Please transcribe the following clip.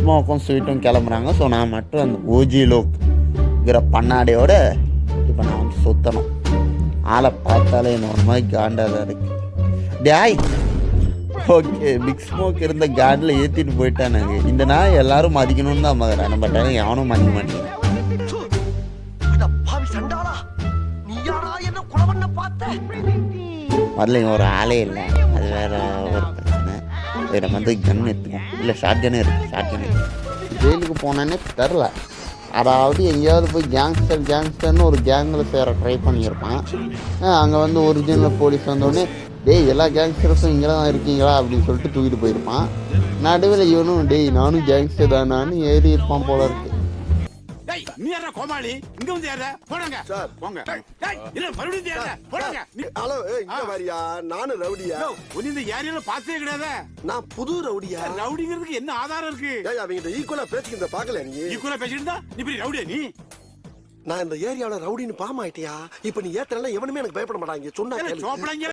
ஸ்மோக்கும் ஸ்வீட்டும் கிளம்புறாங்க. ஸோ நான் மட்டும் அந்த ஓஜி லோக்ங்கிற பண்ணாடையோட இப்போ நான் வந்து சுற்றணும். ஆளை பார்த்தாலே என்ன ஒரு மாதிரி காண்டாக தான் இருக்குது. டேய் ஓகே, பிக் ஸ்மோக் இருந்த காண்டில் ஏற்றிட்டு போயிட்டானுங்க. இந்த நாய் எல்லாரும் மதிக்கணும்னு தான் மதுறானு, பட் ஆனால் எவனும் மதிக்க மாட்டேங்க. முதல்ல இங்கே ஒரு ஆளே இல்லை, அது வேற ஒரு பிரச்சனை. நம்ம வந்து கன் எடுத்துக்கோம், இல்லை ஷார்ட் கன்னே இருக்குது. ஷார்ட் கன் ஜெயிலுக்கு போனேன்னே தெரில. அதாவது எங்கேயாவது போய் கேங்ஸ்டர்னு ஒரு கேங்கில் சேர ட்ரை பண்ணியிருப்பான். அங்கே வந்து ஒரிஜினல் போலீஸ் வந்தோடனே டேய் எல்லா கேங்ஸ்டர்ஸும் இங்கே தான் இருக்கீங்களா அப்படின்னு சொல்லிட்டு தூக்கிட்டு போயிருப்பான். நடுவில் இவனும் டேய் நானும் கேங்ஸ்டர் தானான்னு ஏறி இருப்பான் போல இருக்கு. நீ யாரா கோமாளி? இங்க வந்து யாரா? போடுங்க சார், போங்க. இல்ல மறுபடியும் யாரா? போடுங்க. ஹலோ, இங்க வாரியா? நானும் ரவுடியா? ஒண்ணு இந்த ஏரியால பார்த்தே கிடையாது. நான் புது ரவுடியா? ரவுடிங்கிறதுக்கு என்ன ஆதாரம் இருக்கு? ஏய், அவங்க ஈக்குவலா பேசிக்கிட்ட பாக்கல நீ? ஈக்குவலா பேசிக்கிட்டா நீ பெரிய ரவுடியா நீ? நான் இந்த ஏரியாவுல ரவுடின்னு பாமாயிட்டியா? இப்ப நீ ஏத்தறல எவனுமே எனக்கு பயப்பட மாட்டாங்க. சொன்னா